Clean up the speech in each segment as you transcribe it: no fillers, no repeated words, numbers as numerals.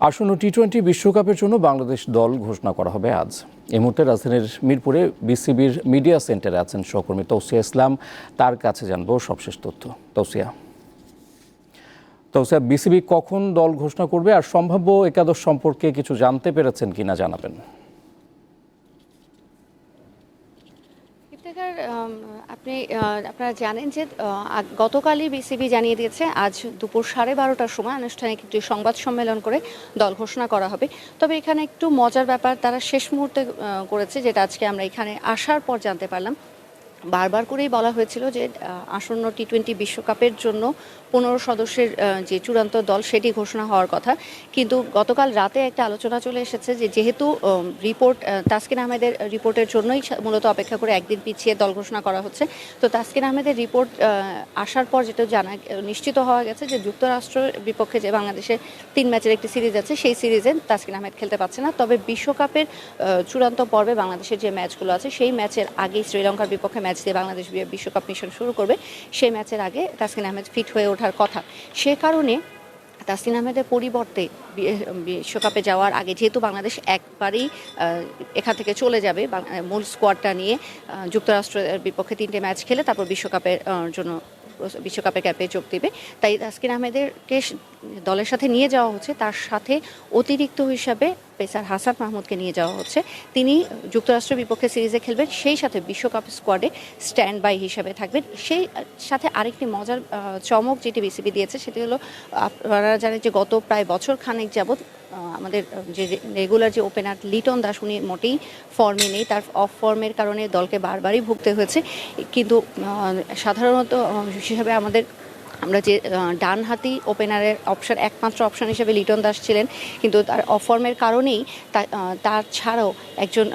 আসন্ন টি-20 বিশ্বকাপের জন্য বাংলাদেশ দল ঘোষণা করা হবে আজ। এই মুহূর্তে রাজধানীর মিরপুরে বিসিবির মিডিয়া সেন্টারে আছেন সহকর্মী তৌসিয়া ইসলাম। তার কাছে জানবো সবশেষ তথ্য। তৌসিয়া, বিসিবি কখন দল ঘোষণা করবে আর সম্ভাব্য একাদশ সম্পর্কে কিছু জানতে পেরেছেন কিনা জানাবেন। আপনারা জানেন যে গতকালই বিসিবি জানিয়ে দিয়েছে আজ দুপুর 12:30টার সময় আনুষ্ঠানিক একটি সংবাদ সম্মেলন করে দল ঘোষণা করা হবে। তবে এখানে একটু মজার ব্যাপার তারা শেষ মুহূর্তে করেছে, যেটা আজকে আমরা এখানে আসার পর জানতে পারলাম। বারবার করেই বলা হয়েছিল যে আসন্ন টি-20 বিশ্বকাপের জন্য 15 সদস্যের যে চূড়ান্ত দল সেটি ঘোষণা হওয়ার কথা, কিন্তু গতকাল রাতে একটা আলোচনা চলে এসেছে যে যেহেতু রিপোর্ট তাসকিন আহমেদের রিপোর্টের জন্যই মূলত অপেক্ষা করে একদিন পিছিয়ে দল ঘোষণা করা হচ্ছে। তো তাসকিন আহমেদের রিপোর্ট আসার পর যেটা নিশ্চিত হওয়া গেছে যে যুক্তরাষ্ট্রের বিপক্ষে যে বাংলাদেশের 3 ম্যাচের একটি সিরিজ আছে সেই সিরিজে তাসকিন আহমেদ খেলতে পারছে না। তবে বিশ্বকাপের চূড়ান্ত পর্বে বাংলাদেশের যে ম্যাচগুলো আছে সেই ম্যাচের আগেই শ্রীলঙ্কার বিপক্ষে ম্যাচ দিয়ে বাংলাদেশ বিশ্বকাপ মিশন শুরু করবে। সেই ম্যাচের আগে তাসকিন আহমেদ ফিট হয়ে ওঠার কথা। সে কারণে তাসকিন আহমেদের পরিবর্তে বিশ্বকাপে যাওয়ার আগে, যেহেতু বাংলাদেশ একবারেই এখান থেকে চলে যাবে মূল স্কোয়াডটা নিয়ে, যুক্তরাষ্ট্রের বিপক্ষে 3টে ম্যাচ খেলে তারপর বিশ্বকাপের ক্যাম্পে যোগ দেবে, তাই তাসকিন আহমেদকে দলের সাথে নিয়ে যাওয়া হচ্ছে। তার সাথে অতিরিক্ত হিসাবে পেসার হাসান মাহমুদকে নিয়ে যাওয়া হচ্ছে। তিনি যুক্তরাষ্ট্রের বিপক্ষে সিরিজে খেলবেন, সেই সাথে বিশ্বকাপ স্কোয়াডে স্ট্যান্ড বাই হিসাবে থাকবেন। সেই সাথে আরেকটি মজার চমক যেটি বিসিবি দিয়েছে সেটি হলো, আপনারা জানেন যে গত প্রায় বছর খানেক যাবৎ আমাদের যে রেগুলার যে ওপেনার লিটন দাস উনি মোটেই ফর্মে নেই। তার অফ ফর্মের কারণে দলকে বারবারই ভুগতে হয়েছে। কিন্তু সাধারণত হিসাবে আমরা যে ডানহাতি ওপেনারের একমাত্র অপশন হিসেবে লিটন দাস ছিলেন, কিন্তু তার অফর্মের কারণেই তার ছাড়াও একজন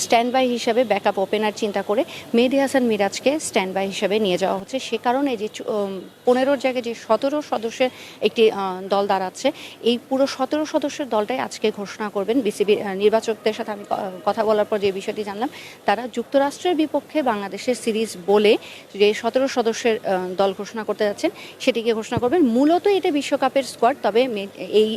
স্ট্যান্ড বাই হিসেবে ব্যাকআপ ওপেনার চিন্তা করে মেহেদী হাসান মিরাজকে স্ট্যান্ড বাই হিসেবে নিয়ে যাওয়া হচ্ছে। সে কারণে যে 15-র জায়গায় যে 17 সদস্যের একটি দল দাঁড়াচ্ছে, এই পুরো 17 সদস্যের দলটাই আজকে ঘোষণা করবেন। বিসিবি নির্বাচকদের সাথে আমি কথা বলার পর যে বিষয়টি জানলাম, তারা যুক্তরাষ্ট্রের বিপক্ষে বাংলাদেশের সিরিজ বলে যে 17 সদস্যের দল ঘোষণা করতে যাচ্ছেন সেটিকে ঘোষণা করবেন। মূলত এটা বিশ্বকাপের স্কোয়াড, তবে এই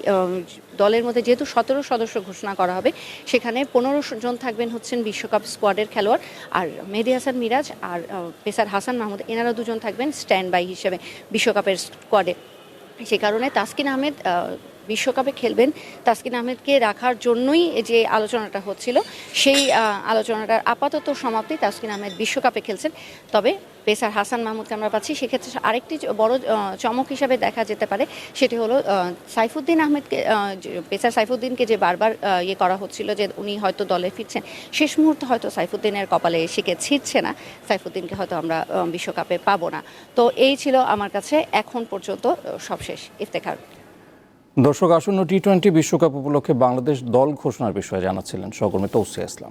দলের মধ্যে যেহেতু 17 সদস্য ঘোষণা করা হবে, সেখানে 15 জন থাকবেন হচ্ছেন বিশ্বকাপ স্কোয়াডের খেলোয়াড়, আর মেহেদী হাসান মিরাজ আর পেসার হাসান মাহমুদ এনারা দুজন থাকবেন স্ট্যান্ড বাই হিসেবে বিশ্বকাপের স্কোয়াডে। সে কারণে তাসকিন আহমেদ বিশ্বকাপে খেলবেন। তাসকিন আহমেদকে রাখার জন্যই যে আলোচনাটা হচ্ছিল, সেই আলোচনাটার আপাতত সমাপ্তি। তাসকিন আহমেদ বিশ্বকাপে খেলছেন, তবে পেসার হাসান মাহমুদকে আমরা পাচ্ছি। সেক্ষেত্রে আরেকটি বড় চমক হিসাবে দেখা যেতে পারে, সেটি হলো সাইফুদ্দিন আহমেদকে, পেসার সাইফুদ্দিনকে যে বারবার করা হচ্ছিল যে উনি হয়তো দলে ফিরছেন, শেষ মুহূর্তে হয়তো সাইফুদ্দিনের কপালে শিখে ছিটছে না, সাইফুদ্দিনকে হয়তো আমরা বিশ্বকাপে পাবো না। তো এই ছিল আমার কাছে এখন পর্যন্ত সবশেষ। ইফতেখার। দর্শক, আসন্ন টি-20 বিশ্বকাপ উপলক্ষে বাংলাদেশ দল ঘোষণার বিষয়ে জানাচ্ছিলেন সহকর্মী তৌসিয়া ইসলাম।